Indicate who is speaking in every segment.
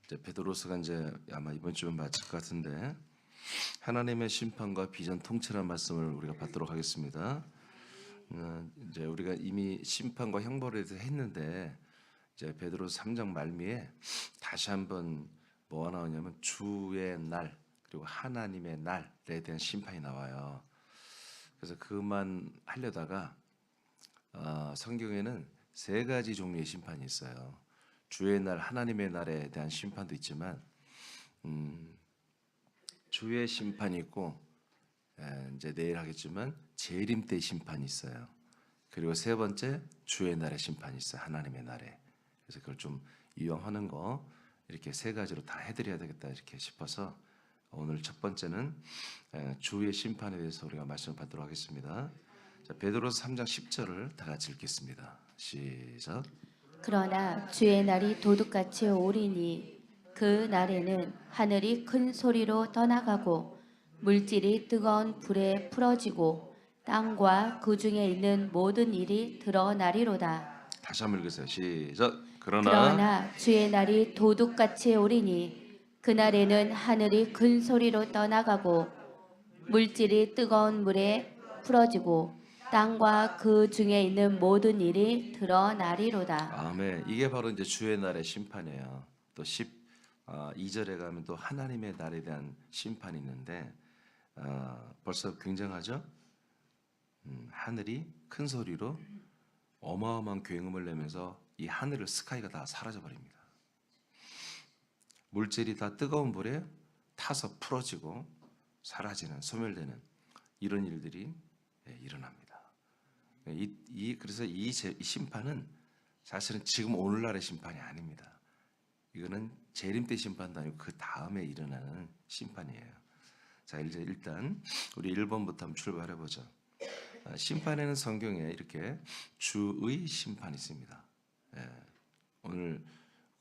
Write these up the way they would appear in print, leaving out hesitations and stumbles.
Speaker 1: 이제 베드로서가 이제 아마 이번 주면 마칠 것 같은데 하나님의 심판과 비전 통치라는 말씀을 우리가 받도록 하겠습니다. 이제 우리가 이미 심판과 형벌에 대해서 했는데 이제 베드로서 3장 말미에 다시 한번 뭐가 나오냐면 주의 날 그리고 하나님의 날에 대한 심판이 나와요. 그래서 그만 하려다가 성경에는 세 가지 종류의 심판이 있어요. 주의 날, 하나님의 날에 대한 심판도 있지만 주의 심판이 있고 이제 내일 하겠지만 재림 때 심판이 있어요. 그리고 세 번째 주의 날의 심판이 있어요. 하나님의 날에. 그래서 그걸 좀 이용하는 거 이렇게 세 가지로 다 해드려야 되겠다 이렇게 싶어서 오늘 첫 번째는 주의 심판에 대해서 우리가 말씀을 받도록 하겠습니다. 자, 베드로서 3장 10절을 다 같이 읽겠습니다. 시작.
Speaker 2: 그러나 주의 날이 도둑같이 오리니 그 날에는 하늘이 큰 소리로 떠나가고 물질이 뜨거운 불에 풀어지고 땅과 그 중에 있는 모든 일이 드러나리로다.
Speaker 1: 다시 한번 읽으세요. 시작. 그러나
Speaker 2: 그러나 주의 날이 도둑같이 오리니 그 날에는 하늘이 큰 소리로 떠나가고 물질이 뜨거운 물에 풀어지고 땅과 그 중에 있는 모든 일이 드러나리로다.
Speaker 1: 아멘. 이게 바로 이제 주의 날의 심판이에요. 또 12절에 가면 또 하나님의 날에 대한 심판이 있는데 벌써 굉장하죠? 하늘이 큰 소리로 어마어마한 굉음을 내면서 이 하늘을 스카이가 다 사라져 버립니다. 물질이 다 뜨거운 불에 타서 풀어지고 사라지는 소멸되는 이런 일들이 일어납니다. 그래서 이 심판은 사실은 지금 오늘날의 심판이 아닙니다. 이거는 재림 때 심판도 아니고 그 다음에 일어나는 심판이에요. 자, 이제 일단 우리 1번부터 한번 출발해 보죠. 심판에는 성경에 이렇게 주의 심판이 있습니다. 오늘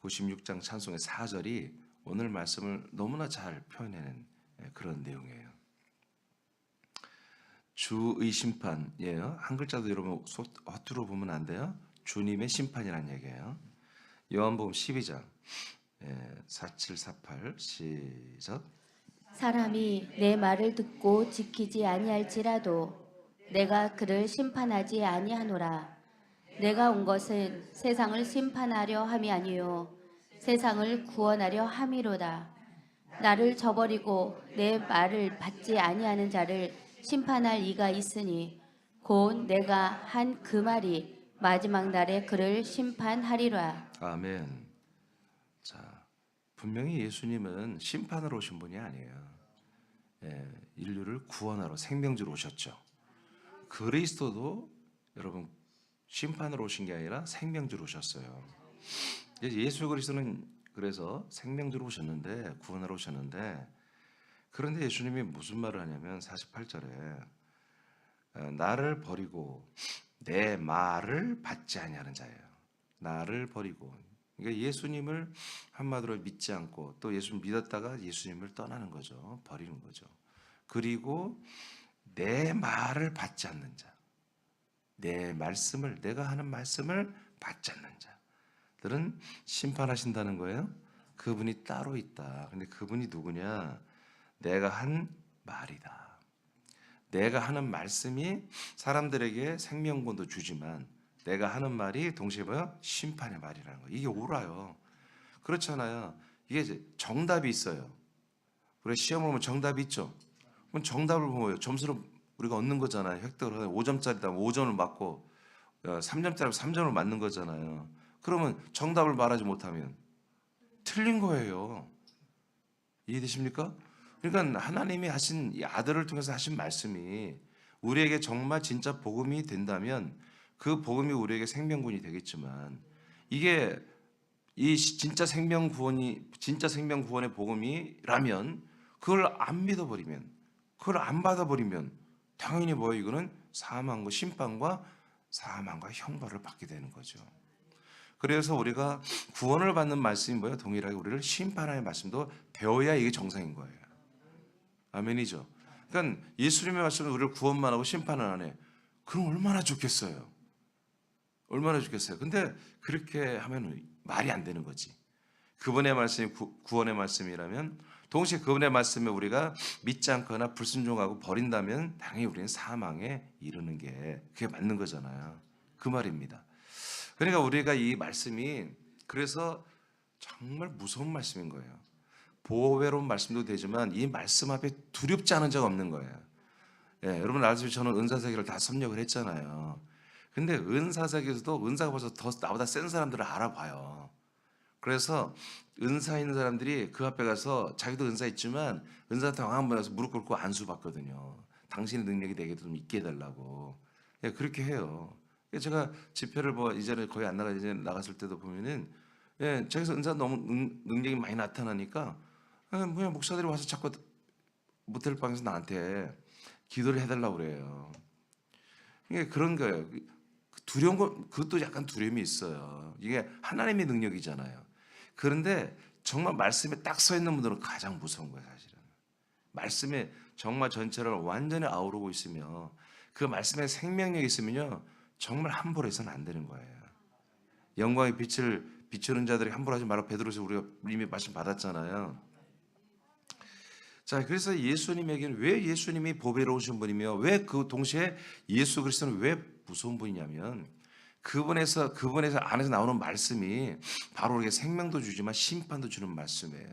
Speaker 1: 96장 찬송의 4절이 오늘 말씀을 너무나 잘 표현해낸 그런 내용이에요. 주의 심판이에요. 한 글자도 여러분 허투루 보면 안 돼요. 주님의 심판이라는 얘기예요. 요한복음 12장 4748 시작.
Speaker 2: 사람이 내 말을 듣고 지키지 아니할지라도 내가 그를 심판하지 아니하노라. 내가 온 것은 세상을 심판하려 함이 아니요 세상을 구원하려 함이로다. 나를 저버리고 내 말을 받지 아니하는 자를 심판할 이가 있으니 곧 내가 한 그 말이 마지막 날에 그를 심판하리라.
Speaker 1: 아멘. 자, 분명히 예수님은 심판하러 오신 분이 아니에요. 인류를 구원하러 생명주로 오셨죠. 그리스도도 여러분 심판으로 오신 게 아니라 생명주로 오셨어요. 예수 그리스도는 그래서 생명주로 오셨는데 구원하러 오셨는데 그런데 예수님이 무슨 말을 하냐면 48절에 나를 버리고 내 말을 받지 아니하는 자예요. 나를 버리고 그러니까 예수님을 한마디로 믿지 않고 또 예수를 믿었다가 예수님을 떠나는 거죠. 버리는 거죠. 그리고 내 말을 받지 않는 자, 내 말씀을 내가 하는 말씀을 받지 않는 자들은 심판하신다는 거예요. 그분이 따로 있다. 근데 그분이 누구냐? 내가 한 말이다. 내가 하는 말씀이 사람들에게 생명권도 주지만 내가 하는 말이 동시에 뭐야? 심판의 말이라는 거예요. 이게 옳아요. 그렇잖아요. 이게 이제 정답이 있어요. 우리 시험을 보면 정답이 있죠. 그럼 정답을 보면 점수를 우리가 얻는 거잖아요. 획득을 하면 5점짜리다 5점을 맞고 3점짜리 3점을 맞는 거잖아요. 그러면 정답을 말하지 못하면 틀린 거예요. 이해되십니까? 그러니까 하나님이 하신 이 아들을 통해서 하신 말씀이 우리에게 정말 진짜 복음이 된다면 그 복음이 우리에게 생명군이 되겠지만 이게 이 진짜 생명 구원의 복음이라면 그걸 안 믿어버리면 그걸 안 받아버리면 당연히 뭐예요? 이거는 사망과 심판과 사망과 형벌을 받게 되는 거죠. 그래서 우리가 구원을 받는 말씀이 뭐예요? 동일하게 우리를 심판하는 말씀도 배워야 이게 정상인 거예요. 아멘이죠. 그러니까 예수님의 말씀은 우리를 구원만 하고 심판을 안 해. 그럼 얼마나 좋겠어요. 얼마나 좋겠어요. 근데 그렇게 하면 말이 안 되는 거지. 그분의 말씀이 구원의 말씀이라면 동시에 그분의 말씀에 우리가 믿지 않거나 불순종하고 버린다면 당연히 우리는 사망에 이르는 게 그게 맞는 거잖아요. 그 말입니다. 그러니까 우리가 이 말씀이 그래서 정말 무서운 말씀인 거예요. 보배로운 말씀도 되지만 이 말씀 앞에 두렵지 않은 적 없는 거예요. 예, 여러분 아시죠? 저는 은사세계를 다 섭렵을 했잖아요. 근데 은사세계에서도 은사가 벌써 더 나보다 센 사람들을 알아봐요. 그래서 은사 있는 사람들이 그 앞에 가서 자기도 은사 있지만 은사한테 한번 가서 무릎 꿇고 안수 받거든요. 당신의 능력이 내게 좀 있게 해달라고. 예, 그렇게 해요. 제가 집회를 뭐 이전에 거의 안 나가 이제 나갔을 때도 보면은 예, 저기서 은사 너무 능력이 많이 나타나니까 뭐야 목사들이 와서 자꾸 모텔 방에서 나한테 기도를 해달라고 그래요. 이게 그런 거예요. 두려운 거 그것도 약간 두려움이 있어요. 이게 하나님의 능력이잖아요. 그런데 정말 말씀에 딱 서 있는 분들은 가장 무서운 거예요, 사실은. 말씀에 정말 전체를 완전히 아우르고 있으며 그 말씀에 생명력이 있으면요, 정말 함부로 해서는 안 되는 거예요. 영광의 빛을 비추는 자들이 함부로 하지 말라 베드로서 우리가 이미 말씀 받았잖아요. 자, 그래서 예수님에게는 왜 예수님이 보배로우신 분이며 왜 그 동시에 예수 그리스도는 왜 무서운 분이냐면 그분에서 안에서 나오는 말씀이 바로 우리에게 생명도 주지만 심판도 주는 말씀이에요.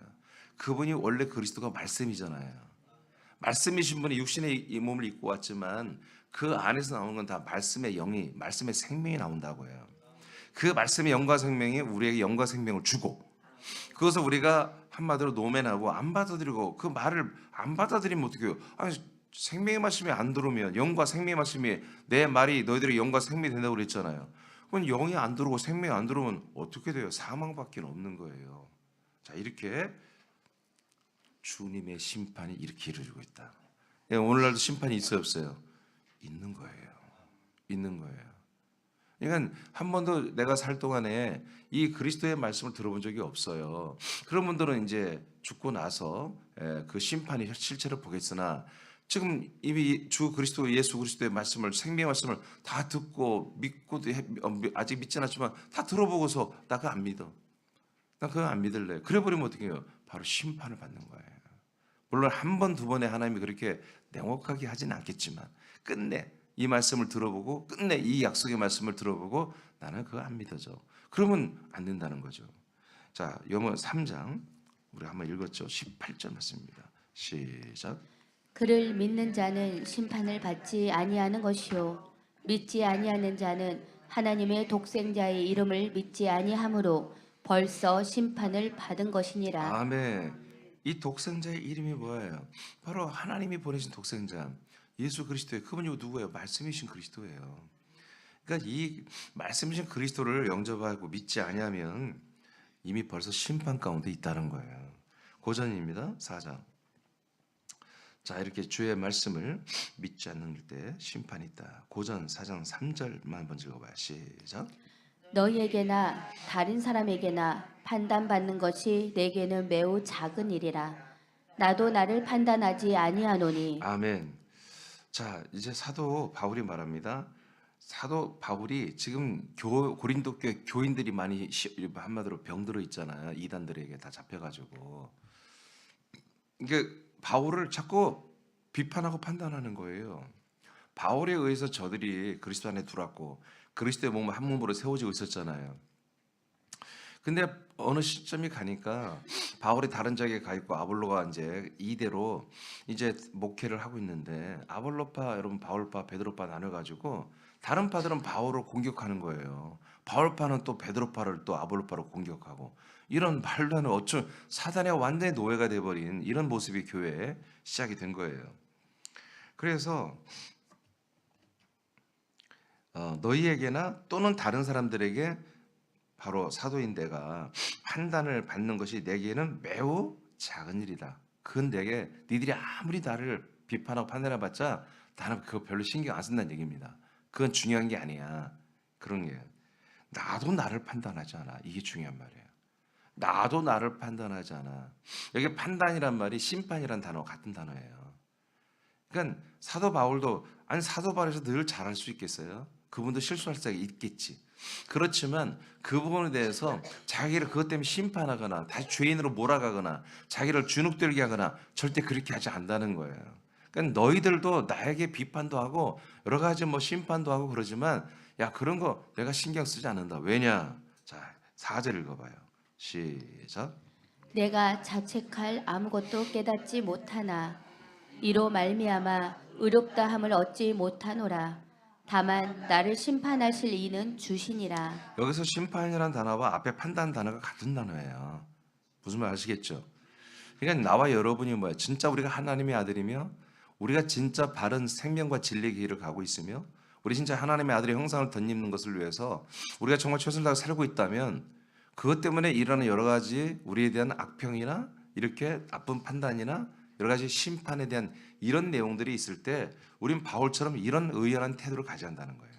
Speaker 1: 그분이 원래 그리스도가 말씀이잖아요. 말씀이신 분이 육신의 이 몸을 입고 왔지만 그 안에서 나오는 건 다 말씀의 영이 말씀의 생명이 나온다고요. 그 말씀의 영과 생명이 우리에게 영과 생명을 주고 그것을 우리가 한마디로 노맨하고 안 받아들이고 그 말을 안 받아들이면 어떻게 해요? 아니, 생명의 말씀이 안 들어오면 영과 생명의 말씀이 내 말이 너희들의 영과 생명이 된다고 그랬잖아요. 그건 영이 안 들어오고 생명이 안 들어오면 어떻게 돼요? 사망밖에 없는 거예요. 자, 이렇게 주님의 심판이 이렇게 이루어지고 있다. 예, 오늘날도 심판이 있어요, 없어요? 있는 거예요. 있는 거예요. 그러니까 한 번도 내가 살 동안에 이 그리스도의 말씀을 들어본 적이 없어요. 그런 분들은 이제 죽고 나서 그 심판이 실체를 보겠으나 지금 이미 주 그리스도 예수 그리스도의 말씀을 생명의 말씀을 다 듣고 믿고도 아직 믿진 않지만 다 들어보고서 나 그거 안 믿어. 나 그거 안 믿을래. 그래 버리면 어떻게 해요? 바로 심판을 받는 거예요. 물론 한 번, 두 번에 하나님이 그렇게 냉혹하게 하진 않겠지만 끝내 이 말씀을 들어보고 끝내 이 약속의 말씀을 들어보고 나는 그거 안 믿어져. 그러면 안 된다는 거죠. 자, 영어 3장 우리 한번 읽었죠. 18절 말씀입니다. 시작.
Speaker 2: 그를 믿는 자는 심판을 받지 아니하는 것이요 믿지 아니하는 자는 하나님의 독생자의 이름을 믿지 아니하므로 벌써 심판을 받은 것이니라.
Speaker 1: 아멘. 이 독생자의 이름이 뭐예요? 바로 하나님이 보내신 독생자 예수 그리스도예요. 그분이 누구예요? 말씀이신 그리스도예요. 그러니까 이 말씀이신 그리스도를 영접하고 믿지 아니하면 이미 벌써 심판 가운데 있다는 거예요. 고전입니다. 4장. 자, 이렇게 주의 말씀을 믿지 않는 때 심판이 있다. 고전 4장 3절만 한번 읽어봐요. 시작.
Speaker 2: 너희에게나 다른 사람에게나 판단받는 것이 내게는 매우 작은 일이라. 나도 나를 판단하지 아니하노니.
Speaker 1: 아멘. 자, 이제 사도 바울이 말합니다. 사도 바울이 지금 고린도 교회 교인들이 많이 한마디로 병들어 있잖아요. 이단들에게 다 잡혀가지고 이게 바울을 자꾸 비판하고 판단하는 거예요. 바울에 의해서 저들이 그리스도 안에 들어왔고 그리스도의 몸을 한 몸으로 세워지고 있었잖아요. 근데 어느 시점이 가니까 바울이 다른 지역에 가 있고 아볼로가 이제 이대로 이제 목회를 하고 있는데 아볼로파 여러분 바울파 베드로파 나눠 가지고 다른 파들은 바울을 공격하는 거예요. 바울파는 또 베드로파를 또 아볼로파로 공격하고 이런 말도 안 되는 어쩜 사단의 완전히 노예가 돼 버린 이런 모습이 교회에 시작이 된 거예요. 그래서 너희에게나 또는 다른 사람들에게 바로 사도인 내가 판단을 받는 것이 내게는 매우 작은 일이다. 그건 내게 니들이 아무리 나를 비판하고 판단해봤자 나는 그거 별로 신경 안 쓴다는 얘기입니다. 그건 중요한 게 아니야. 그런 게 나도 나를 판단하지 않아. 이게 중요한 말이에요. 나도 나를 판단하지 않아. 여기 판단이란 말이 심판이란 단어 같은 단어예요. 그러니까 사도 바울도 아니 사도 바울에서 늘 잘할 수 있겠어요? 그분도 실수할 때가 있겠지. 그렇지만 그 부분에 대해서 자기를 그것 때문에 심판하거나 다시 죄인으로 몰아가거나 자기를 주눅들게 하거나 절대 그렇게 하지 않는다는 거예요. 그러니까 너희들도 나에게 비판도 하고 여러 가지 뭐 심판도 하고 그러지만 야, 그런 거 내가 신경 쓰지 않는다. 왜냐? 자, 4절 읽어봐요. 시작.
Speaker 2: 내가 자책할 아무것도 깨닫지 못하나 이로 말미암아 의롭다 함을 얻지 못하노라. 다만 나를 심판하실 이는 주시니라.
Speaker 1: 여기서 심판이라는 단어와 앞에 판단 단어가 같은 단어예요. 무슨 말 아시겠죠? 그러니까 나와 여러분이 뭐야? 진짜 우리가 하나님의 아들이며 우리가 진짜 바른 생명과 진리의 길을 가고 있으며 우리 진짜 하나님의 아들의 형상을 덧입는 것을 위해서 우리가 정말 최선을 다해 살고 있다면 그것 때문에 일어나는 여러 가지 우리에 대한 악평이나 이렇게 나쁜 판단이나 여러 가지 심판에 대한 이런 내용들이 있을 때 우린 바울처럼 이런 의연한 태도를 가져야 한다는 거예요.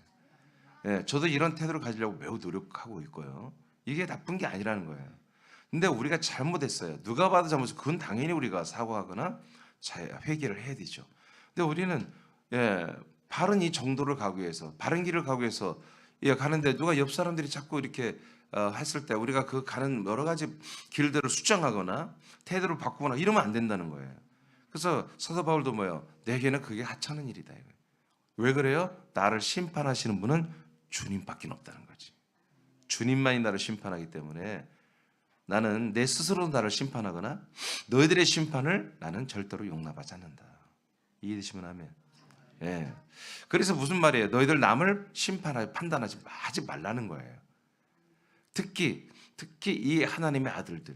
Speaker 1: 예, 저도 이런 태도를 가지려고 매우 노력하고 있고요. 이게 나쁜 게 아니라는 거예요. 근데 우리가 잘못했어요. 누가 봐도 잘못했어요. 그건 당연히 우리가 사과하거나 회개를 해야 되죠. 근데 우리는 바른 이 정도를 가기 위해서 바른 길을 가기 위해서 가는데 누가 옆 사람들이 자꾸 이렇게 했을 때 우리가 그 가는 여러 가지 길들을 수정하거나 태도를 바꾸거나 이러면 안 된다는 거예요. 그래서 사도 바울도 뭐예요? 내게는 그게 하찮은 일이다. 왜 그래요? 나를 심판하시는 분은 주님밖에 없다는 거지. 주님만이 나를 심판하기 때문에 나는 내 스스로 나를 심판하거나 너희들의 심판을 나는 절대로 용납하지 않는다. 이해되시면 아멘. 예. 그래서 무슨 말이에요? 너희들 남을 심판하지 판단하지 말라는 거예요. 특히 이 하나님의 아들들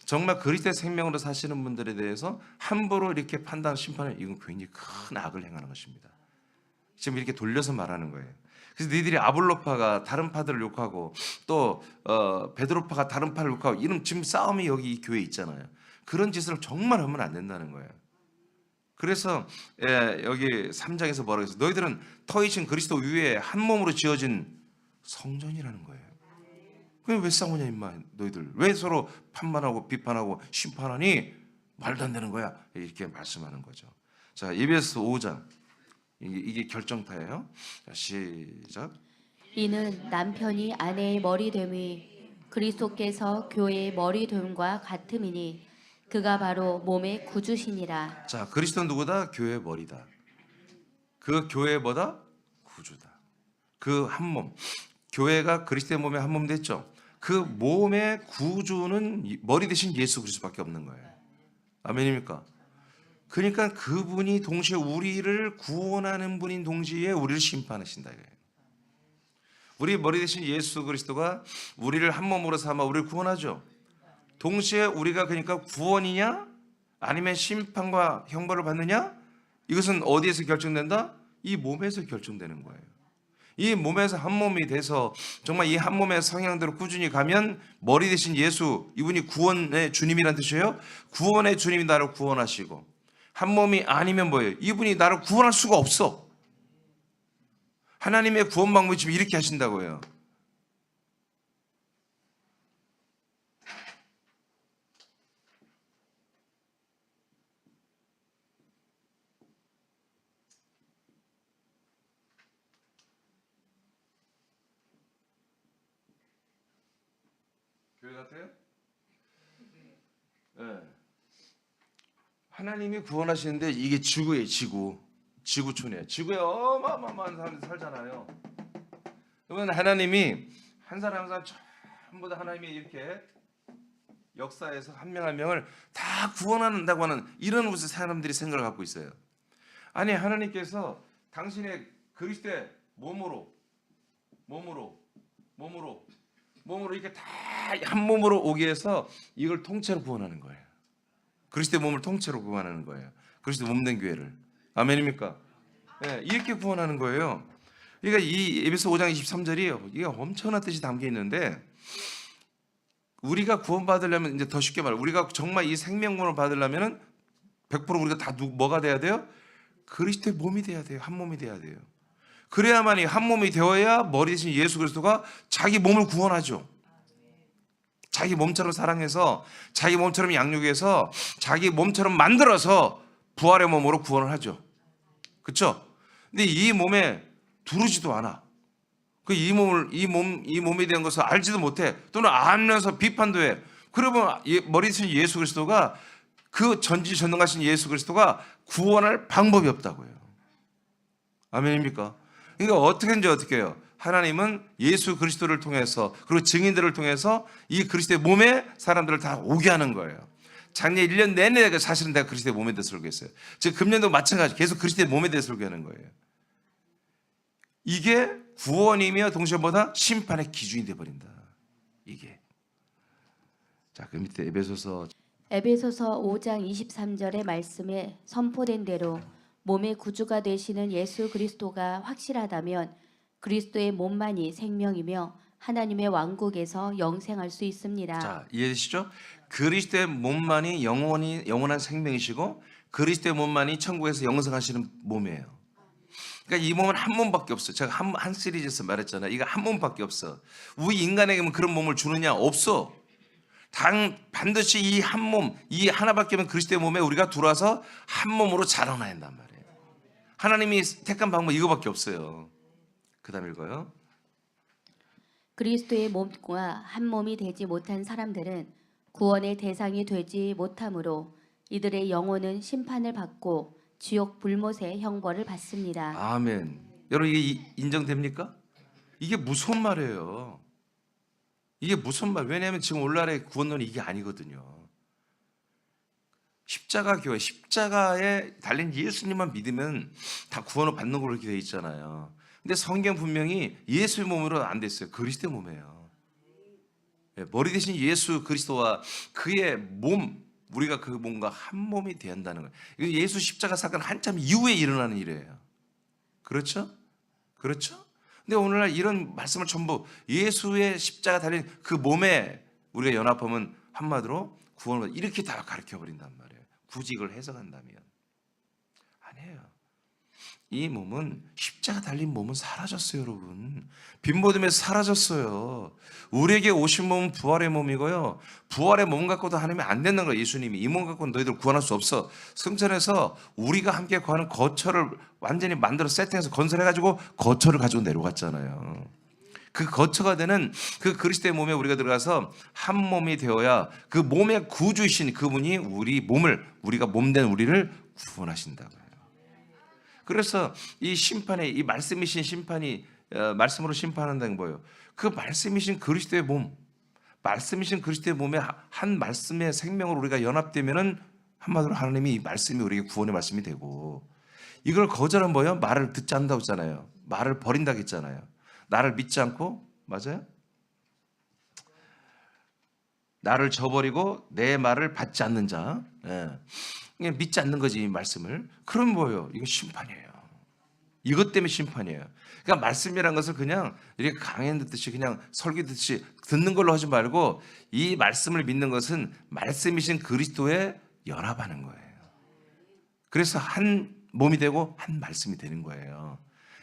Speaker 1: 정말 그리스도의 생명으로 사시는 분들에 대해서 함부로 이렇게 판단 심판을 이건 굉장히 큰 악을 행하는 것입니다. 지금 이렇게 돌려서 말하는 거예요. 그래서 너희들이 아볼로파가 다른 파들을 욕하고 또 베드로파가 다른 파를 욕하고 이런 지금 싸움이 여기 이 교회에 있잖아요. 그런 짓을 정말 하면 안 된다는 거예요. 그래서 여기 3장에서 뭐라고 해서 너희들은 터이신 그리스도 위에 한 몸으로 지어진 성전이라는 거예요. 왜 싸우냐 임마 너희들 왜 서로 판단하고 비판하고 심판하니 말도 안 되는 거야 이렇게 말씀하는 거죠. 자, EBS 5장 이게 결정타예요. 자, 시작.
Speaker 2: 이는 남편이 아내의 머리 됨이 그리스도께서 교회의 머리 됨과 같음이니 그가 바로 몸의 구주시니라.
Speaker 1: 자, 그리스도는 누구다? 교회의 머리다. 그 교회의 뭐다? 구주다. 그 한 몸. 교회가 그리스도의 몸의 한 몸 됐죠. 그 몸의 구주는 머리 대신 예수 그리스도밖에 없는 거예요. 아멘입니까? 그러니까 그분이 동시에 우리를 구원하는 분인 동시에 우리를 심판하신다 이거예요. 우리 머리 대신 예수 그리스도가 우리를 한 몸으로 삼아 우리를 구원하죠. 동시에 우리가 그러니까 구원이냐 아니면 심판과 형벌을 받느냐 이것은 어디에서 결정된다? 이 몸에서 결정되는 거예요. 이 몸에서 한 몸이 돼서 정말 이 한 몸의 성향대로 꾸준히 가면 머리 대신 예수 이분이 구원의 주님이란 뜻이에요. 구원의 주님이 나를 구원하시고 한 몸이 아니면 뭐예요? 이분이 나를 구원할 수가 없어. 하나님의 구원 방법이 지금 이렇게 하신다고요. 교회 같아요? 네. 하나님이 구원하시는데 이게 지구예요. 지구촌이에요. 지구에 어마어마한 사람들이 살잖아요. 그러면 하나님이 한 사람 전부 다 하나님이 이렇게 역사에서 한 명 한 명을 다 구원한다고 하는 이런 무슨 사람들이 생각을 갖고 있어요. 아니 하나님께서 당신의 그리스도의 몸으로 이렇게 다 한 몸으로 오게 해서 이걸 통째로 구원하는 거예요. 그리스도의 몸을 통째로 구원하는 거예요. 그리스도 몸된 교회를. 아멘입니까? 네, 이렇게 구원하는 거예요. 그러니까 이 에베소 5장 23절이 이게 엄청난 뜻이 담겨 있는데 우리가 구원받으려면 이제 더 쉽게 말해 우리가 정말 이 생명문을 받으려면은 100% 우리가 다 뭐가 돼야 돼요? 그리스도의 몸이 돼야 돼요. 한 몸이 돼야 돼요. 그래야만 이 한 몸이 되어야 머리 대신 예수 그리스도가 자기 몸을 구원하죠. 자기 몸처럼 사랑해서 자기 몸처럼 양육해서 자기 몸처럼 만들어서 부활의 몸으로 구원을 하죠. 그렇죠? 근데 이 몸에 두르지도 않아. 그 이 몸에 대한 것을 알지도 못해. 또는 알면서 비판도 해. 그러면 머리 드신 예수 그리스도가, 그 전지전능하신 예수 그리스도가 구원할 방법이 없다고요. 아멘입니까? 그러니까 어떻게 해요? 하나님은 예수 그리스도를 통해서, 그리고 증인들을 통해서 이 그리스도의 몸에 사람들을 다 오게 하는 거예요. 작년 1년 내내 사실은 내가 그리스도의 몸에 대해서 설교했어요. 지금 금년도 마찬가지, 계속 그리스도의 몸에 대해서 설교하는 거예요. 이게 구원이며 동시에 뭐다? 심판의 기준이 되어버린다. 이게. 자, 그 밑에 에베소서
Speaker 2: 5장 23절의 말씀에 선포된 대로 몸의 구주가 되시는 예수 그리스도가 확실하다면 그리스도의 몸만이 생명이며 하나님의 왕국에서 영생할 수 있습니다.
Speaker 1: 자, 이해되시죠? 그리스도의 몸만이 영원한 생명이시고 그리스도의 몸만이 천국에서 영생하시는 몸이에요. 그러니까 이 몸은 한 몸밖에 없어. 제가 한 시리즈에서 말했잖아요. 이거 한 몸밖에 없어. 우리 인간에게는 그런 몸을 주느냐? 없어. 반드시 이 한 몸, 이 하나밖에 없는 그리스도의 몸에 우리가 들어와서 한 몸으로 자라나야 한단 말이에요. 하나님이 택한 방법 이거밖에 없어요. 그 다음 읽어요.
Speaker 2: 그리스도의 몸과 한 몸이 되지 못한 사람들은 구원의 대상이 되지 못하므로 이들의 영혼은 심판을 받고 지옥 불못의 형벌을 받습니다.
Speaker 1: 아멘. 여러분 이게 인정됩니까? 이게 무서운 말이에요. 이게 무슨 말? 왜냐하면 지금 오늘날의 구원론이 이게 아니거든요. 십자가 교회, 십자가에 달린 예수님만 믿으면 다 구원을 받는 걸로 이렇게 돼 있잖아요. 근데 성경 분명히 예수의 몸으로 안 됐어요. 그리스도의 몸이에요. 머리 대신 예수 그리스도와 그의 몸, 우리가 그 몸과 한 몸이 되어야 한다는 거예요. 이거 예수 십자가 사건 한참 이후에 일어나는 일이에요. 그렇죠? 그렇죠? 근데 오늘날 이런 말씀을 전부 예수의 십자가 달린 그 몸에 우리가 연합하면 한마디로 구원을 이렇게 다 가르쳐버린단 말이에요. 굳이 이걸 해석한다면. 아니에요. 이 몸은, 십자가 달린 몸은 사라졌어요, 여러분. 빈모둠에서 사라졌어요. 우리에게 오신 몸은 부활의 몸이고요. 부활의 몸 갖고도 하나님이 안 되는 거예요. 예수님이 이 몸 갖고는 너희들 구원할 수 없어. 성전에서 우리가 함께 구하는 거처를 완전히 만들어 세팅해서 건설해가지고 거처를 가지고 내려갔잖아요. 그 거처가 되는 그 그리스도의 몸에 우리가 들어가서 한 몸이 되어야 그 몸의 구주이신 그분이 우리가 몸된 우리를 구원하신다고요. 그래서 이 심판에, 이 말씀이신 심판이 말씀으로 심판한다는 거예요. 그 말씀이신 그리스도의 몸, 말씀이신 그리스도의 몸에 한 말씀의 생명으로 우리가 연합되면은 한마디로 하나님이 이 말씀이 우리에게 구원의 말씀이 되고, 이걸 거절한 뭐예요? 말을 듣지 않는다고 했잖아요. 말을 버린다고 했잖아요. 나를 믿지 않고, 맞아요? 나를 저버리고 내 말을 받지 않는 자, 그냥 믿지 않는 거지, 이 말씀을. 그럼 뭐예요? 이건 심판이에요. 이것 때문에 심판이에요. 그러니까 말씀이라는 것을 그냥 이렇게 강연 듣듯이, 그냥 설교 듣듯이 듣는 걸로 하지 말고, 이 말씀을 믿는 것은 말씀이신 그리스도에 연합하는 거예요. 그래서 한 몸이 되고 한 말씀이 되는 거예요.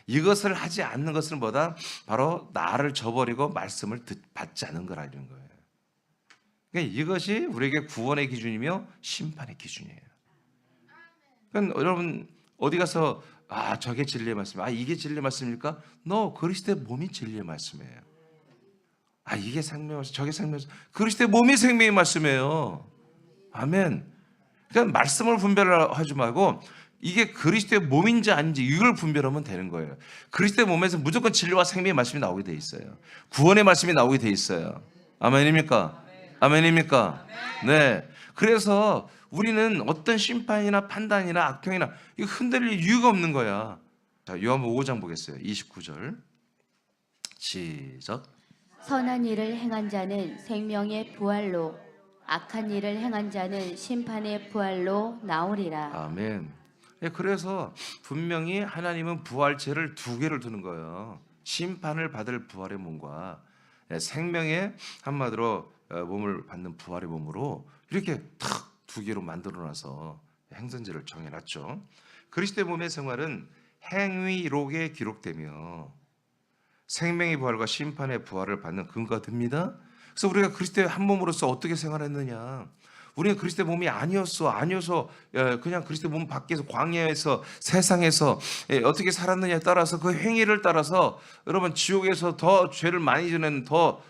Speaker 1: 이것을 하지 않는 것은 뭐다? 바로 나를 저버리고 말씀을 받지 않은 거라는 거예요. 그러니까 이것이 우리에게 구원의 기준이며 심판의 기준이에요. 그러니까 여러분 어디 가서 저게 진리의 말씀이야, 이게 진리의 말씀입니까? 그리스도의 몸이 진리의 말씀이에요. 이게 생명의 말씀, 저게 생명의 말씀. 그리스도의 몸이 생명의 말씀이에요. 아멘. 그러니까 말씀을 분별하지 말고 이게 그리스도의 몸인지 아닌지 이걸 분별하면 되는 거예요. 그리스도의 몸에서 무조건 진리와 생명의 말씀이 나오게 돼 있어요. 구원의 말씀이 나오게 돼 있어요. 아멘입니까? 아멘입니까? 네. 그래서 우리는 어떤 심판이나 판단이나 악평이나 이거 흔들릴 이유가 없는 거야. 자, 요한복음 5장 보겠어요. 29절 시작.
Speaker 2: 선한 일을 행한 자는 생명의 부활로, 악한 일을 행한 자는 심판의 부활로 나오리라.
Speaker 1: 아멘. 그래서 분명히 하나님은 부활체를 두 개를 두는 거예요. 심판을 받을 부활의 몸과 생명의, 한마디로 몸을 받는 부활의 몸으로 이렇게 탁 두 개로 만들어놔서 행선지를 정해놨죠. 그리스도의 몸의 생활은 행위록에 기록되며 생명의 부활과 심판의 부활을 받는 근거가 됩니다. 그래서 우리가 그리스도의 한 몸으로서 어떻게 생활했느냐, 우리는 그리스도의 몸이 아니어서 그냥 그리스도의 몸 밖에서 광야에서 세상에서 어떻게 살았느냐에 따라서 그 행위를 따라서 여러분 지옥에서 더 죄를 많이 지는 더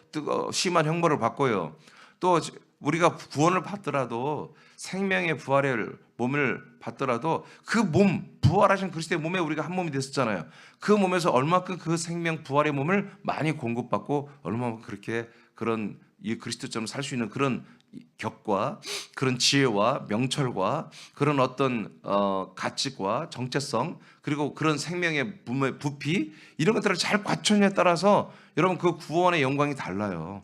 Speaker 1: 심한 형벌을 받고요. 또 우리가 구원을 받더라도 생명의 부활의 몸을 받더라도 그 몸, 부활하신 그리스도의 몸에 우리가 한 몸이 됐었잖아요. 그 몸에서 얼마큼 그 생명 부활의 몸을 많이 공급받고 얼마만큼 그렇게 그런 이 그리스도처럼 살 수 있는 그런 격과 그런 지혜와 명철과 그런 어떤 가치과 정체성 그리고 그런 생명의 부피 이런 것들을 잘 갖췄냐에 따라서 여러분 그 구원의 영광이 달라요.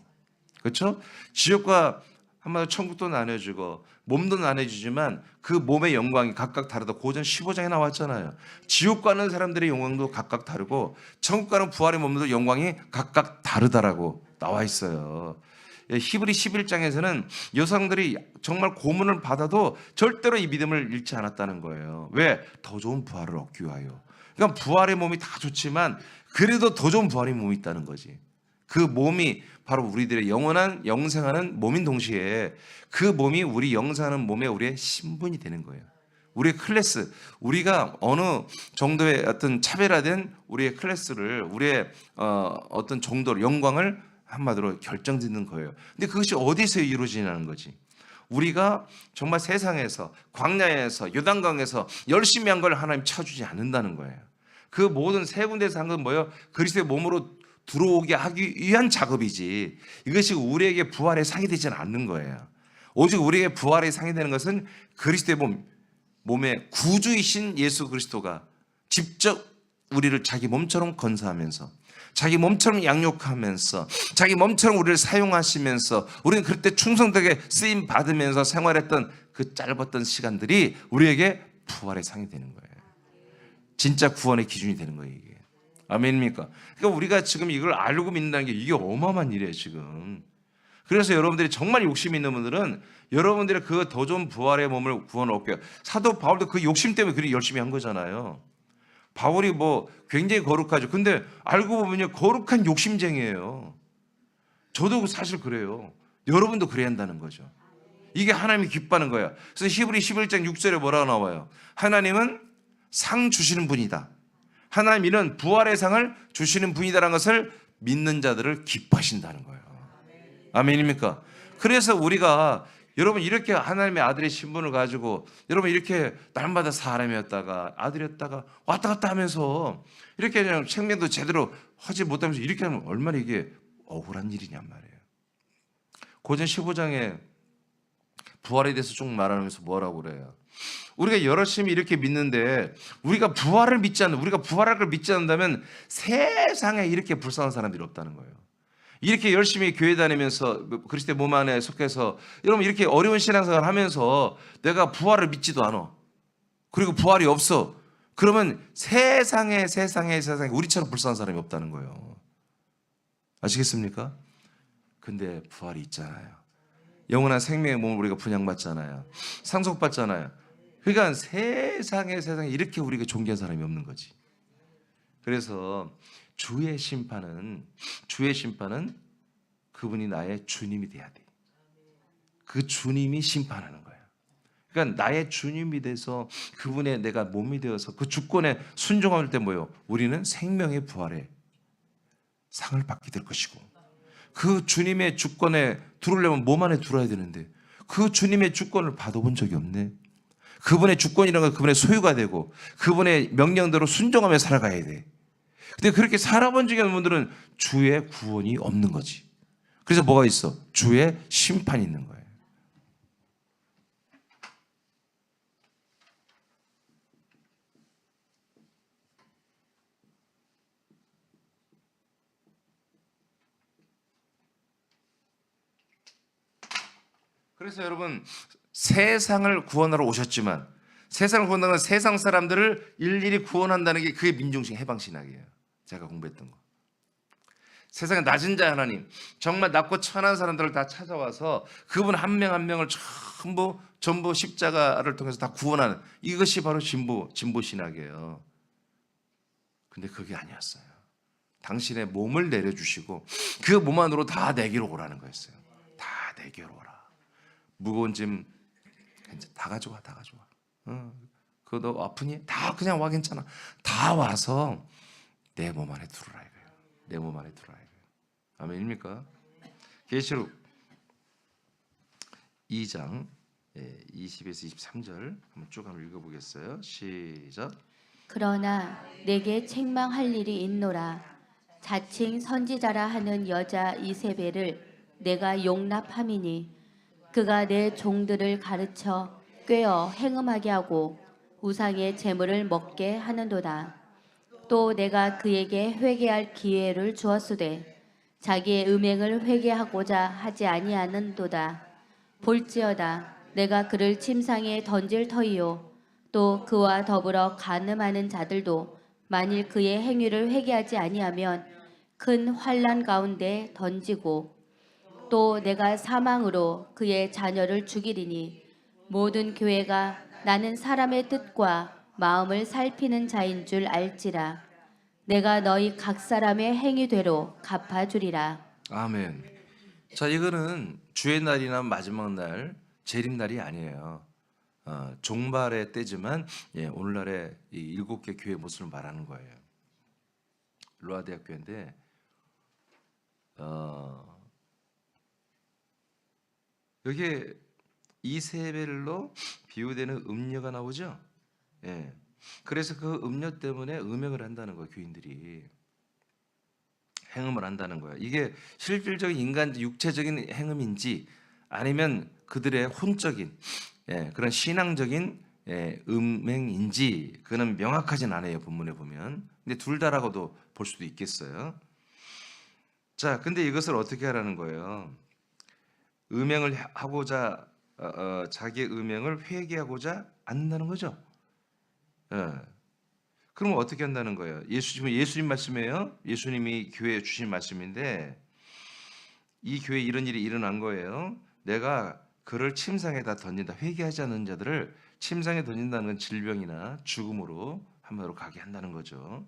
Speaker 1: 그렇죠? 지옥과 한마디로 천국도 나눠지고 몸도 나눠지지만 그 몸의 영광이 각각 다르다. 고전 15장에 나왔잖아요. 지옥 가는 사람들의 영광도 각각 다르고 천국 가는 부활의 몸도 영광이 각각 다르다라고 나와 있어요. 히브리 11장에서는 여성들이 정말 고문을 받아도 절대로 이 믿음을 잃지 않았다는 거예요. 왜? 더 좋은 부활을 얻기 위하여. 그러니까 부활의 몸이 다 좋지만 그래도 더 좋은 부활의 몸이 있다는 거지. 그 몸이 바로 우리들의 영원한 영생하는 몸인 동시에 그 몸이 우리 영생하는 몸에 우리의 신분이 되는 거예요. 우리의 클래스, 우리가 어느 정도의 어떤 차별화된 우리의 클래스를 우리의 어떤 정도로 영광을 한마디로 결정짓는 거예요. 근데 그것이 어디서 이루어지냐는 거지. 우리가 정말 세상에서 광야에서 요단강에서 열심히 한 걸 하나님 쳐주지 않는다는 거예요. 그 모든 세 군데에서 한 건 뭐예요? 그리스도의 몸으로 들어오게 하기 위한 작업이지 이것이 우리에게 부활의 상이 되지는 않는 거예요. 오직 우리에게 부활의 상이 되는 것은 그리스도의 몸의 구주이신 예수 그리스도가 직접 우리를 자기 몸처럼 건사하면서 자기 몸처럼 양육하면서 자기 몸처럼 우리를 사용하시면서 우리는 그때 충성되게 쓰임 받으면서 생활했던 그 짧았던 시간들이 우리에게 부활의 상이 되는 거예요. 진짜 구원의 기준이 되는 거예요, 이게. 아멘입니까? 그러니까 우리가 지금 이걸 알고 믿는다는 게 이게 어마어마한 일이에요, 지금. 그래서 여러분들이 정말 욕심 있는 분들은 여러분들의 그 더 좋은 부활의 몸을 구원 얻게. 사도 바울도 그 욕심 때문에 그렇게 열심히 한 거잖아요. 바울이 뭐 굉장히 거룩하죠. 근데 알고 보면요, 거룩한 욕심쟁이에요. 저도 사실 그래요. 여러분도 그래야 한다는 거죠. 이게 하나님이 기뻐하는 거야. 그래서 히브리 11장 6절에 뭐라고 나와요? 하나님은 상 주시는 분이다. 하나님 이는 부활의 상을 주시는 분이다라는 것을 믿는 자들을 기뻐하신다는 거예요. 아멘입니까? 그래서 우리가 여러분 이렇게 하나님의 아들의 신분을 가지고 여러분 이렇게 날마다 사람이었다가 아들이었다가 왔다 갔다 하면서 이렇게 그냥 생명도 제대로 하지 못하면서 이렇게 하면 얼마나 이게 억울한 일이냔 말이에요. 고전 15장에 부활에 대해서 쭉 말하면서 뭐라고 그래요? 우리가 열심히 이렇게 믿는데 우리가 부활을 믿지 않는 우리가 부활할 걸 믿지 않는다면 세상에 이렇게 불쌍한 사람들이 없다는 거예요. 이렇게 열심히 교회 다니면서 그리스도의 몸 안에 속해서 여러분 이렇게 어려운 신앙생활 하면서 내가 부활을 믿지도 않아. 그리고 부활이 없어. 그러면 세상에 우리처럼 불쌍한 사람이 없다는 거예요. 아시겠습니까? 근데 부활이 있잖아요. 영원한 생명의 몸을 우리가 분양받잖아요. 상속받잖아요. 그러니까 세상에 이렇게 우리가 존귀한 사람이 없는 거지. 그래서 주의 심판은 그분이 나의 주님이 돼야 돼. 그 주님이 심판하는 거예요. 그러니까 나의 주님이 돼서 그분의 내가 몸이 되어서 그 주권에 순종할 때 뭐예요? 우리는 생명의 부활의 상을 받게 될 것이고 그 주님의 주권에 들어오려면 몸 안에 들어야 되는데 그 주님의 주권을 받아본 적이 없네. 그분의 주권이라는 건 그분의 소유가 되고 그분의 명령대로 순종하며 살아가야 돼. 근데 그렇게 살아본 적이 없는 분들은 주의 구원이 없는 거지. 그래서 뭐가 있어? 주의 심판이 있는 거예요. 그래서 여러분 세상을 구원하러 오셨지만 세상을 구원하는 세상 사람들을 일일이 구원한다는 게 그게 민중신 해방신학이에요. 제가 공부했던 거. 세상에 낮은 자 하나님 정말 낮고 천한 사람들을 다 찾아와서 그분 한 명 한 명을 전부 십자가를 통해서 다 구원하는 이것이 바로 진보신학이에요. 근데 그게 아니었어요. 당신의 몸을 내려주시고 그 몸 안으로 다 내게로 오라는 거였어요. 다 내게로 오라. 무거운 짐 이제 다 가져와, 다 가져와. 그거 너 아프니? 다 그냥 와, 괜찮아. 다 와서 내 몸 안에 두르라 이거예요. 내 몸 안에 두르라 이거예요. 아멘입니까? 계시록 2장 20에서 23절 한번 쭉 한번 읽어보겠어요. 시작.
Speaker 2: 그러나 내게 책망할 일이 있노라. 자칭 선지자라 하는 여자 이세벨을 내가 용납함이니 그가 내 종들을 가르쳐 꾀어 행음하게 하고 우상의 재물을 먹게 하는도다. 또 내가 그에게 회개할 기회를 주었으되 자기의 음행을 회개하고자 하지 아니하는도다. 볼지어다 내가 그를 침상에 던질 터이요 또 그와 더불어 간음하는 자들도 만일 그의 행위를 회개하지 아니하면 큰 환난 가운데 던지고 또 내가 사망으로 그의 자녀를 죽이리니 모든 교회가 나는 사람의 뜻과 마음을 살피는 자인 줄 알지라. 내가 너희 각 사람의 행위대로 갚아주리라.
Speaker 1: 아멘. 자, 이거는 주의 날이나 마지막 날, 재림날이 아니에요. 종말의 때지만 오늘날의 이 7개 교회 모습을 말하는 거예요. 로아디아 교회인데 여기에 이세벨로 비유되는 음녀가 나오죠. 예. 그래서 그 음녀 때문에 음행을 한다는 거예요. 교인들이 행음을 한다는 거예요. 이게 실질적인 인간 육체적인 행음인지 아니면 그들의 혼적인 그런 신앙적인 음행인지 그는 명확하진 않아요. 본문에 보면. 근데 둘 다라고도 볼 수도 있겠어요. 자, 근데 이것을 어떻게 하라는 거예요? 음행을 하고자 자기의 음행을 회개하고자 않는다는 거죠. 예. 그러면 어떻게 한다는 거예요? 예수님 말씀이에요. 예수님이 교회에 주신 말씀인데 이 교회에 이런 일이 일어난 거예요. 내가 그를 침상에다 던진다. 회개하지 않는 자들을 침상에 던진다는 건 질병이나 죽음으로 한마디로 가게 한다는 거죠.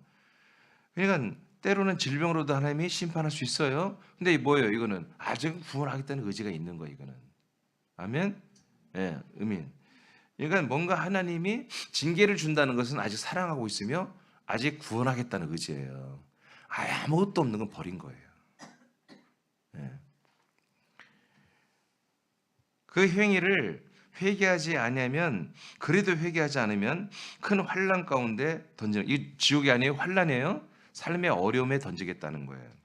Speaker 1: 그러니까 때로는 질병으로도 하나님이 심판할 수 있어요. 근데 이 뭐예요? 이거는 아직 구원하겠다는 의지가 있는 거예요. 이거는. 아멘. 예, 음인. 그러니까 뭔가 하나님이 징계를 준다는 것은 아직 사랑하고 있으며 아직 구원하겠다는 의지예요. 아무것도 없는 건 버린 거예요. 예. 그 행위를 회개하지 아니하면 그래도 회개하지 않으면 큰 환난 가운데 던지는 이 지옥이 아니에요. 환난이에요. 삶의 어려움에 던지겠다는 거예요.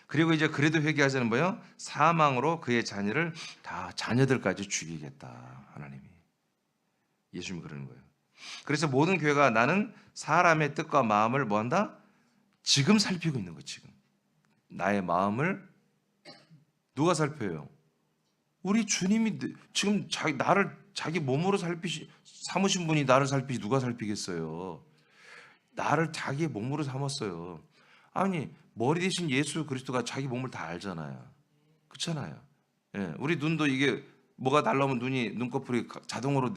Speaker 1: 그리고 이제 그래도 회개하지 않으면 뭐예요? 사망으로 그의 자녀를 다 자녀들까지 죽이겠다. 하나님이. 예수님이 그러는 거예요. 그래서 모든 교회가 나는 사람의 뜻과 마음을 뭐한다? 지금 살피고 있는 거예요. 지금. 나의 마음을 누가 살펴요? 우리 주님이 지금 나를 자기 몸으로 삼으신 분이 나를 살피지 누가 살피겠어요? 나를 자기의 몸으로 삼았어요. 아니 머리 대신 예수 그리스도가 자기 몸을 다 알잖아요. 그렇잖아요. 예, 우리 눈도 이게 뭐가 날라오면 눈꺼풀이 자동으로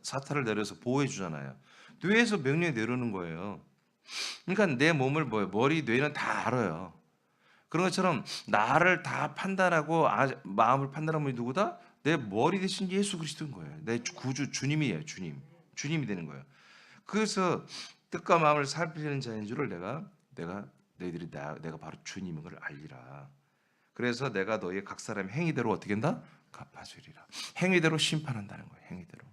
Speaker 1: 사탄을 내려서 보호해 주잖아요. 뇌에서 명령이 내려오는 거예요. 그러니까 내 몸을 머리 뇌는 다 알아요. 그런 것처럼 나를 다 판단하고 마음을 판단하는 분이 누구다? 내 머리 대신 예수 그리스도인 거예요. 내 구주 주님이에요. 주님이 되는 거예요. 그래서 뜻과 마음을 살피는 자인 줄을 내가 너희들이 내가 바로 주님인 걸 알리라. 그래서 내가 너희 각 사람의 행위대로 어떻게 한다? 갚아주리라. 행위대로 심판한다는 거예요. 행위대로.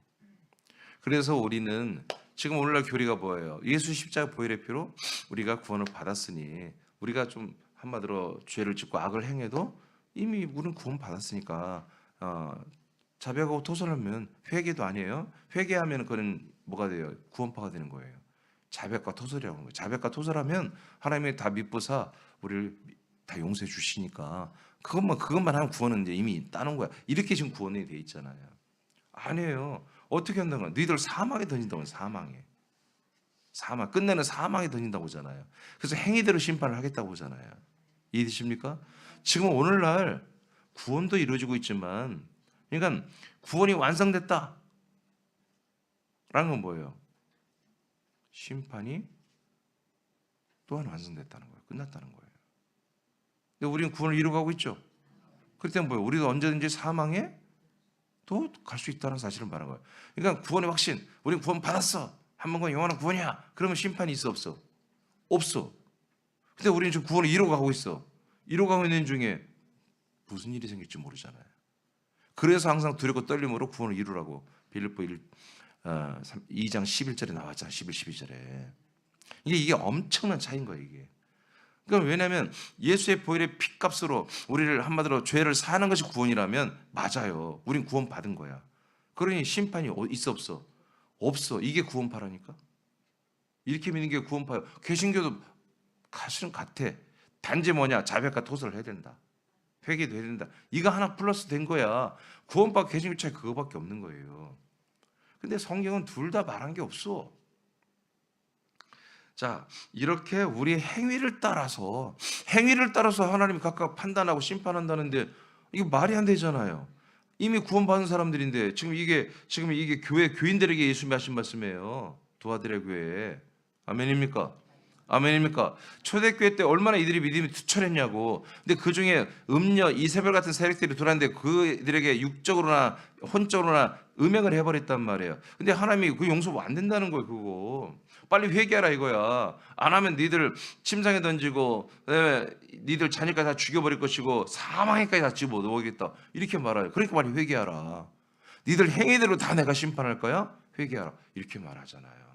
Speaker 1: 그래서 우리는 지금 오늘날 교리가 뭐예요? 예수 십자가 보혈의 피로 우리가 구원을 받았으니 우리가 좀 한마디로 죄를 짓고 악을 행해도 이미 우리는 구원 받았으니까 자백하고 토설하면 회개도 아니에요. 회개하면 그건 뭐가 돼요? 구원파가 되는 거예요. 자백과 토설이라고 하는 거예요. 자백과 토설하면 하나님이 다 믿보사 우리를 다 용서해 주시니까 그것만 하면 구원은 이제 이미 따는 거야. 이렇게 지금 구원이 돼 있잖아요. 아니에요. 어떻게 한다는 거야? 너희들 사망에 던진다고 해요. 사망 끝내는 사망에 던진다고 하잖아요. 그래서 행위대로 심판을 하겠다고 하잖아요. 이해되십니까? 지금 오늘날 구원도 이루어지고 있지만 그러니까 구원이 완성됐다 라는 건 뭐예요? 심판이 또한 완성됐다는 거예요. 끝났다는 거예요. 근데 우리는 구원을 이루어가고 있죠. 그럴 땐 뭐예요? 우리도 언제든지 사망에 또 갈 수 있다는 사실을 말하는 거예요. 그러니까 구원의 확신, 우리는 구원 받았어. 한 번과 영원한 구원이야. 그러면 심판이 있어 없어? 없어. 근데 우리는 지금 구원을 이루어 가고 있어. 이루어 가고 있는 중에 무슨 일이 생길지 모르잖아요. 그래서 항상 두렵고 떨림으로 구원을 이루라고 빌립보 2장 11절에 나왔잖아요. 11, 12절에. 이게 엄청난 차이인 거예요, 이게. 그러니까 왜냐하면 예수의 보혈의 피값으로 우리를 한마디로 죄를 사는 것이 구원이라면 맞아요. 우린 구원 받은 거야. 그러니 심판이 있어 없어? 없어. 이게 구원파라니까. 이렇게 믿는 게 구원파예요. 개신교도 사실은 같아. 단지 뭐냐? 자백과 토설을 해야 된다. 회개도 해야 된다. 이거 하나 플러스 된 거야. 구원파 개신교 차이 그거밖에 없는 거예요. 근데 성경은 둘 다 말한 게 없어. 자, 이렇게 우리 행위를 따라서 하나님이 각각 판단하고 심판한다는데 이게 말이 안 되잖아요. 이미 구원받은 사람들인데 지금 이게 교회 교인들에게 예수님이 하신 말씀이에요. 도와드려 교회에. 아멘입니까? 아멘입니까? 초대교회 때 얼마나 이들이 믿음이 투철했냐고. 근데 그 중에 음녀, 이세벨 같은 세력들이 들어왔는데 그들에게 육적으로나 혼적으로나 음행을 해버렸단 말이에요. 근데 하나님이 그 용서 안 된다는 거예요, 그거. 빨리 회개하라 이거야. 안 하면 니들 침상에 던지고 니들 자녀까지 다 죽여버릴 것이고 사망에까지 다 집어넣겠다. 이렇게 말해요. 그러니까 빨리 회개하라. 니들 행위대로 다 내가 심판할 거야. 회개하라. 이렇게 말하잖아요.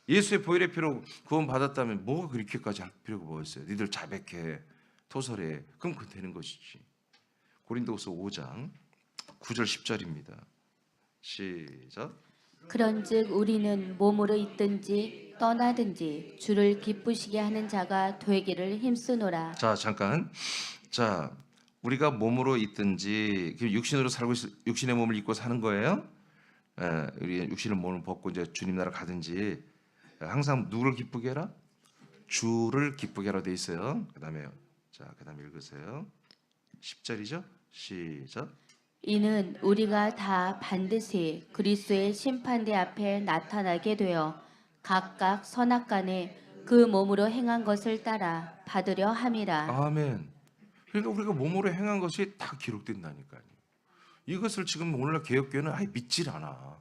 Speaker 1: 예수의 보혈의 피로 구원 받았다면 뭐가 그렇게까지 할 필요가 뭐 있어요? 니들 자백해, 토설해. 그럼 그 되는 것이지. 고린도후서 5장 9절 10절입니다. 시작.
Speaker 2: 그런즉 우리는 몸으로 있든지 떠나든지 주를 기쁘시게 하는 자가 되기를 힘쓰노라.
Speaker 1: 자, 잠깐. 자, 우리가 몸으로 있든지 육신으로 살고 육신의 몸을 입고 사는 거예요. 우리 육신의 몸을 벗고 이제 주님 나라 가든지 항상 누구를 기쁘게 해라? 주를 기쁘게 하라 돼 있어요. 그다음에 읽으세요. 10절이죠? 시작.
Speaker 2: 이는 우리가 다 반드시 그리스도의 심판대 앞에 나타나게 되어 각각 선악간에 그 몸으로 행한 것을 따라 받으려 함이라.
Speaker 1: 아멘. 그러니까 우리가 몸으로 행한 것이 다 기록된다니까요. 이것을 지금 오늘날 개혁교회는 아예 믿질 않아.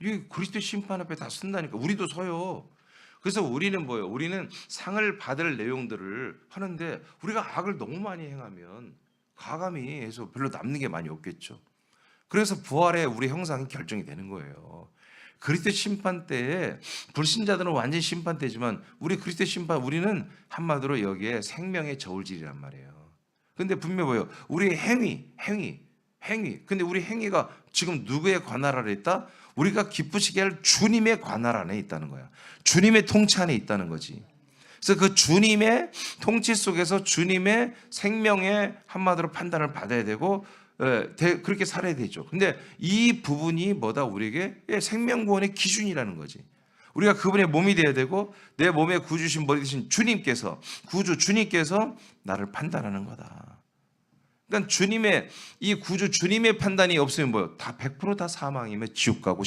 Speaker 1: 이게 그리스도의 심판 앞에 다 쓴다니까. 우리도 서요. 그래서 우리는 뭐예요? 우리는 상을 받을 내용들을 하는데 우리가 악을 너무 많이 행하면 가감히 해서 별로 남는 게 많이 없겠죠. 그래서 부활의 우리 형상이 결정이 되는 거예요. 그리스도 심판 때에 불신자들은 완전히 심판 때지만 우리 그리스도 심판 우리는 한마디로 여기에 생명의 저울질이란 말이에요. 근데 분명히 뭐예요? 우리 행위. 근데 우리 행위가 지금 누구의 관할 아래 있다? 우리가 기쁘시게 할 주님의 관할 안에 있다는 거야. 주님의 통치 안에 있다는 거지. 그래서 그 주님의 통치 속에서 주님의 생명의 한마디로 판단을 받아야 되고 그렇게 살아야 되죠. 근데 이 부분이 뭐다? 우리에게 생명구원의 기준이라는 거지. 우리가 그분의 몸이 돼야 되고 내 몸에 구주신 머리 되신 주님께서 나를 판단하는 거다. 그러니까 주님의 이 구주 주님의 판단이 없으면 뭐요? 다 100% 사망이면 지옥 가고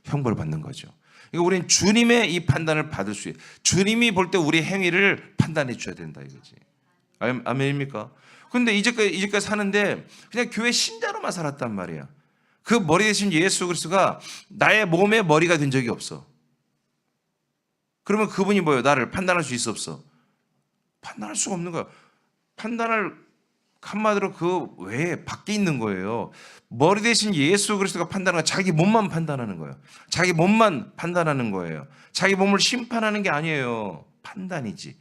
Speaker 1: 형벌 받는 거죠. 그러니까 우리는 주님의 이 판단을 받을 수 있어요. 주님이 볼 때 우리 행위를 판단해 줘야 된다 이거지. 아멘입니까? 근데 이제까지 사는데 그냥 교회 신자로만 살았단 말이야. 그 머리 대신 예수 그리스도가 나의 몸의 머리가 된 적이 없어. 그러면 그분이 뭐예요? 나를 판단할 수 있어 없어? 판단할 수가 없는 거야. 판단할 한마디로 그 외에 밖에 있는 거예요. 머리 대신 예수 그리스도가 판단하는 건 자기 몸만 판단하는 거예요. 자기 몸만 판단하는 거예요. 자기 몸을 심판하는 게 아니에요. 판단이지.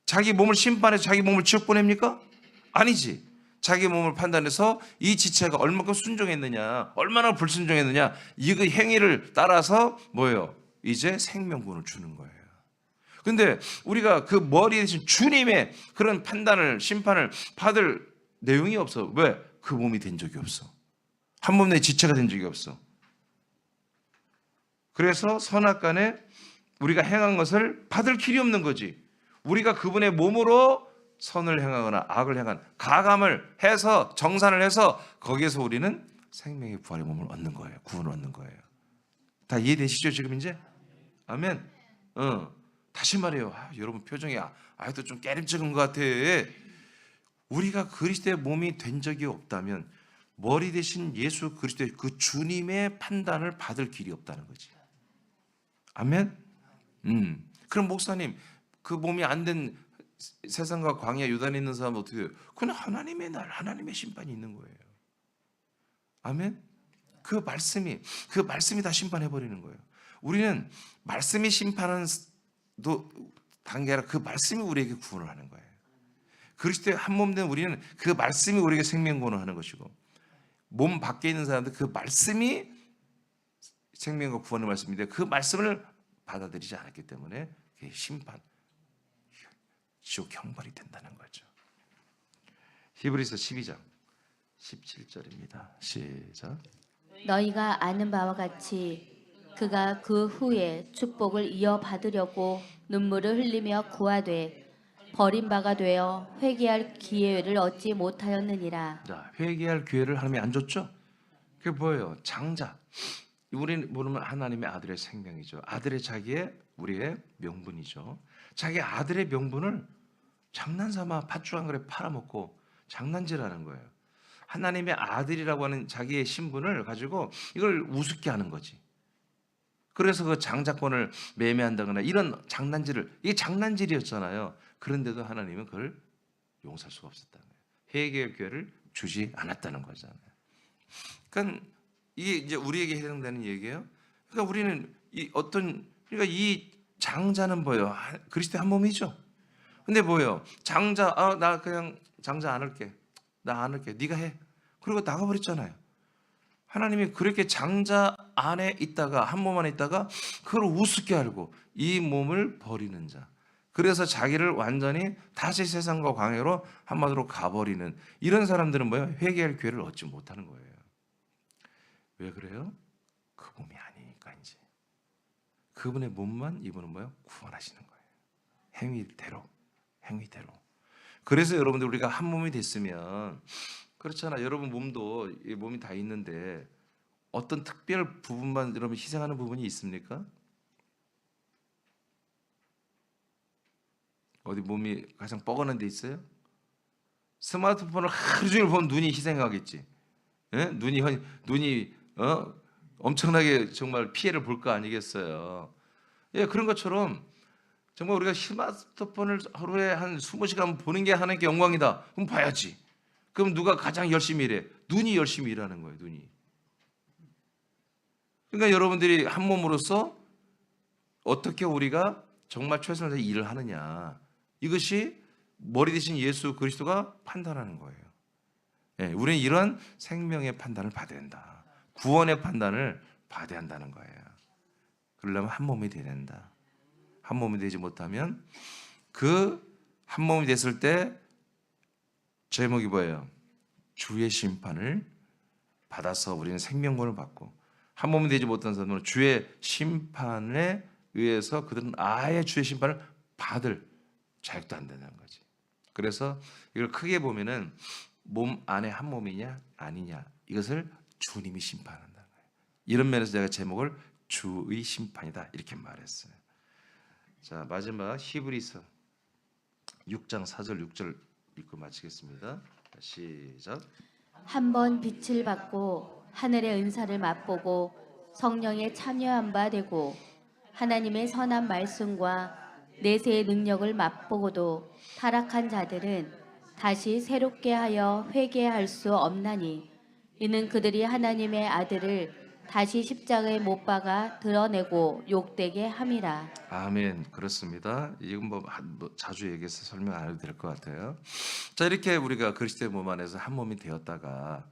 Speaker 1: 자기 몸을 심판해서 자기 몸을 지옥 보냅니까? 아니지. 자기 몸을 판단해서 이 지체가 얼마큼 순종했느냐, 얼마나 불순종했느냐, 이 그 행위를 따라서 뭐예요? 이제 생명구원을 주는 거예요. 근데 우리가 그 머리 대신 주님의 그런 판단을, 심판을 받을 내용이 없어. 왜? 그 몸이 된 적이 없어. 한 몸 내 지체가 된 적이 없어. 그래서 선악간에 우리가 행한 것을 받을 길이 없는 거지. 우리가 그분의 몸으로 선을 행하거나 악을 행한 가감을 해서 정산을 해서 거기에서 우리는 생명의 부활의 몸을 얻는 거예요. 구원을 얻는 거예요. 다 이해되시죠 지금 이제? 아멘. 다시 말해요. 여러분 표정이 아직도 좀 깨림직한 것 같아. 우리가 그리스도의 몸이 된 적이 없다면 머리 대신 예수 그리스도의 그 주님의 판단을 받을 길이 없다는 거지. 아멘. 그럼 목사님, 그 몸이 안 된 세상과 광야 유단에 있는 사람은 어떻게 돼요? 그건 하나님의 날, 하나님의 심판이 있는 거예요. 아멘. 그 말씀이 다 심판해 버리는 거예요. 우리는 말씀이 심판하는 단계가 아니라 그 말씀이 우리에게 구원을 하는 거예요. 그리스도의 한 몸 된 우리는 그 말씀이 우리에게 생명구원을 하는 것이고, 몸 밖에 있는 사람들 그 말씀이 생명과 구원의 말씀인데 그 말씀을 받아들이지 않았기 때문에 그게 심판, 지옥 형벌이 된다는 거죠. 히브리서 12장 17절입니다. 시작.
Speaker 2: 너희가 아는 바와 같이 그가 그 후에 축복을 이어받으려고 눈물을 흘리며 구하되 버림바가 되어 회개할 기회를 얻지 못하였느니라.
Speaker 1: 자, 회개할 기회를 하나님이 안 줬죠? 그게 뭐예요? 장자. 우리는 모르면 하나님의 아들의 생명이죠. 아들의 자기의 우리의 명분이죠. 자기 아들의 명분을 장난삼아 팥죽 한 그릇 팔아먹고 장난질하는 거예요. 하나님의 아들이라고 하는 자기의 신분을 가지고 이걸 우습게 하는 거지. 그래서 그 장자권을 매매한다거나 이런 장난질을, 이게 장난질이었잖아요. 그런데도 하나님은 그걸 용서할 수가 없었다는 거예요. 회개의 기회를 주지 않았다는 거잖아요. 그러니까 이게 이제 우리에게 해당되는 얘기예요. 그러니까 우리는 그러니까 이 장자는 뭐예요? 그리스도의 한 몸이죠. 근데 뭐예요? 장자, 나 그냥 장자 안 할게. 나 안 할게. 네가 해. 그리고 나가버렸잖아요. 하나님이 그렇게 장자 안에 있다가, 한 몸 안에 있다가 그걸 우습게 알고 이 몸을 버리는 자. 그래서 자기를 완전히 다시 세상과 광야로 한마디로 가버리는 이런 사람들은 뭐예요? 회개할 기회를 얻지 못하는 거예요. 왜 그래요? 그 몸이 아니니까 이제. 그분의 몸만 이분은 뭐예요? 구원하시는 거예요. 행위대로. 그래서 여러분들 우리가 한 몸이 됐으면 그렇잖아. 여러분 몸도 몸이 다 있는데 어떤 특별 부분만 여러분 희생하는 부분이 있습니까? 어디 몸이 가장 뻐근한 데 있어요? 스마트폰을 하루 종일 보면 눈이 희생하겠지. 예? 눈이 엄청나게 정말 피해를 볼 거 아니겠어요. 예, 그런 것처럼 정말 우리가 스마트폰을 하루에 한 20시간 보는 게 하나님께 영광이다. 그럼 봐야지. 그럼 누가 가장 열심히 일해? 눈이 열심히 일하는 거예요. 눈이. 그러니까 여러분들이 한 몸으로서 어떻게 우리가 정말 최선을 다해 일을 하느냐, 이것이 머리 대신 예수 그리스도가 판단하는 거예요. 예, 우리는 이런 생명의 판단을 받아야 한다. 구원의 판단을 받아야 한다는 거예요. 그러려면 한 몸이 돼야 된다. 한 몸이 되지 못하면 그 한 몸이 됐을 때 제목이 뭐예요? 주의 심판을 받아서 우리는 생명권을 받고, 한 몸이 되지 못한 사람은 주의 심판에 의해서 그들은 아예 주의 심판을 받을 자격도 안 된다는 거지. 그래서 이걸 크게 보면은 몸 안에 한 몸이냐 아니냐, 이것을 주님이 심판한다는 거예요. 이런 면에서 제가 제목을 주의 심판이다 이렇게 말했어요. 자, 마지막 히브리서 6장 4절 6절 읽고 마치겠습니다. 시작.
Speaker 2: 한 번 빛을 받고 하늘의 은사를 맛보고 성령에 참여한 바 되고 하나님의 선한 말씀과 내세의 능력을 맛보고도 타락한 자들은 다시 새롭게 하여 회개할 수 없나니, 이는 그들이 하나님의 아들을 다시 십자가에 못 박아 드러내고 욕되게 함이라.
Speaker 1: 아멘. 그렇습니다. 이건 뭐 자주 얘기해서 설명 안 해도 될 것 같아요. 자, 이렇게 우리가 그리스도의 몸 안에서 한 몸이 되었다가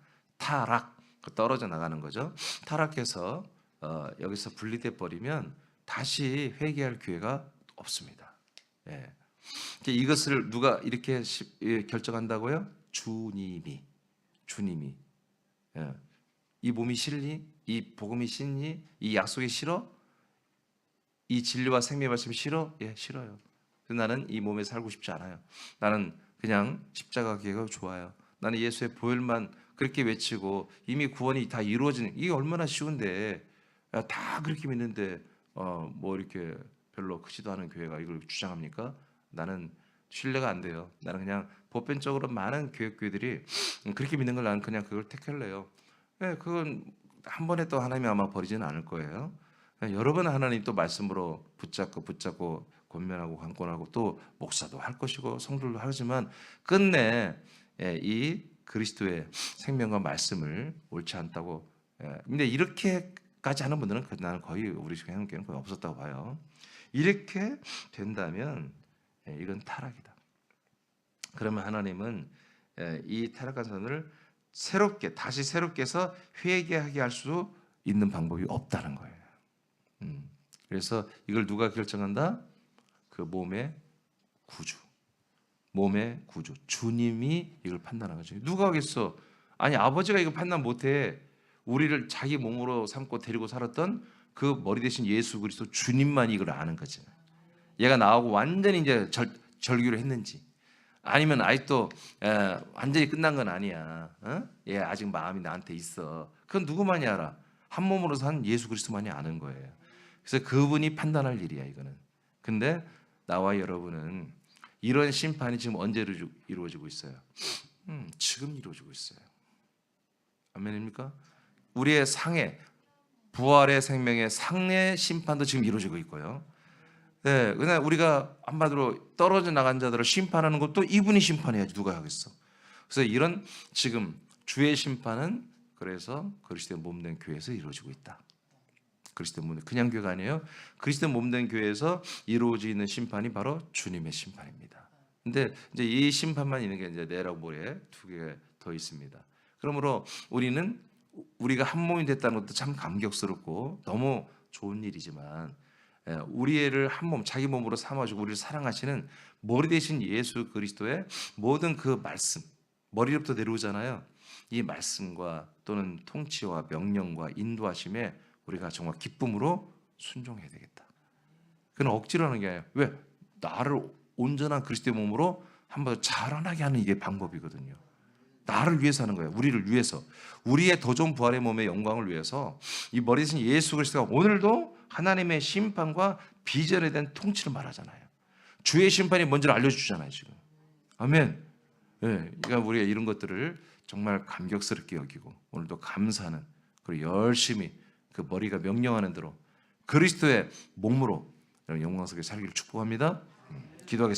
Speaker 1: 떨어져 나가는 거죠. 타락해서 여기서 분리돼 버리면 다시 회개할 기회가 없습니다. 예. 이것을 누가 이렇게 결정한다고요? 주님이. 예. 이 몸이 싫니? 이 복음이 싫니? 이 약속이 싫어? 이 진리와 생명의 말씀이 싫어? 예, 싫어요. 나는 이 몸에 살고 싶지 않아요. 나는 그냥 십자가 기회가 좋아요. 나는 예수의 보혈만 그렇게 외치고 이미 구원이 다 이루어지는, 이게 얼마나 쉬운데, 다 그렇게 믿는데 뭐 이렇게 별로 크지도 않은 교회가 이걸 주장합니까? 나는 신뢰가 안 돼요. 나는 그냥 보편적으로 많은 교회들이 그렇게 믿는 걸 나는 그냥 그걸 택할래요. 예, 그건 한 번에 또 하나님이 아마 버리지는 않을 거예요. 여러 번 하나님 또 말씀으로 붙잡고 권면하고 강권하고 또 목사도 할 것이고 성도도 하지만 끝내 이 그리스도의 생명과 말씀을 옳지 않다고. 근데 이렇게까지 하는 분들은 나는 거의 우리 한국교회는 거의 없었다고 봐요. 이렇게 된다면 이건 타락이다. 그러면 하나님은 이 타락한 선을 다시 새롭게 해서 회개하게 할 수 있는 방법이 없다는 거예요. 그래서 이걸 누가 결정한다? 그 몸의 구주. 주님이 이걸 판단하는 거죠. 누가 하겠어? 아니 아버지가 이거 판단 못해. 우리를 자기 몸으로 삼고 데리고 살았던 그 머리 대신 예수 그리스도 주님만이 이걸 아는 거지. 얘가 나하고 완전히 이제 절규를 했는지 아니면 아직도 완전히 끝난 건 아니야. 얘 아직 마음이 나한테 있어. 그건 누구만이 알아? 한 몸으로 산 예수 그리스도만이 아는 거예요. 그래서 그분이 판단할 일이야 이거는. 근데 나와 여러분은 이런 심판이 지금 언제 이루어지고 있어요? 지금 이루어지고 있어요. 아멘입니까? 우리의 상해, 부활의 생명의 상해 심판도 지금 이루어지고 있고요. 네, 그냥 우리가 한마디로 떨어져 나간 자들을 심판하는 것도 이분이 심판해야지 누가 하겠어. 그래서 이런 지금 주의 심판은 그래서 그리스도의 몸된 교회에서 이루어지고 있다. 그리스도의 몸된 그냥 교회가 아니에요. 그리스도의 몸된 교회에서 이루어지는 심판이 바로 주님의 심판입니다. 근데 이제 이 심판만 있는 게 이제 내라고 모레 두 개 더 있습니다. 그러므로 우리가 한 몸이 됐다는 것도 참 감격스럽고 너무 좋은 일이지만 우리 애를 한 몸, 자기 몸으로 삼아주고 우리를 사랑하시는 머리 대신 예수 그리스도의 모든 그 말씀, 머리로부터 내려오잖아요. 이 말씀과 또는 통치와 명령과 인도하심에 우리가 정말 기쁨으로 순종해야 되겠다. 그건 억지로 하는 게 아니라 왜? 나를 온전한 그리스도의 몸으로 한번 자라나게 하는 이게 방법이거든요. 나를 위해서 하는 거예요. 우리를 위해서. 우리의 더 좋은 부활의 몸의 영광을 위해서 이 머리 대신 예수 그리스도가 오늘도 하나님의 심판과 비전에 대한 통치를 말하잖아요. 주의 심판이 뭔지를 알려주잖아요. 지금. 아멘. 그러니까 우리가 이런 것들을 정말 감격스럽게 여기고 오늘도 감사하는 그리고 열심히 그 머리가 명령하는 대로 그리스도의 몸으로 영광스럽게 살기를 축복합니다. 기도하겠습니다.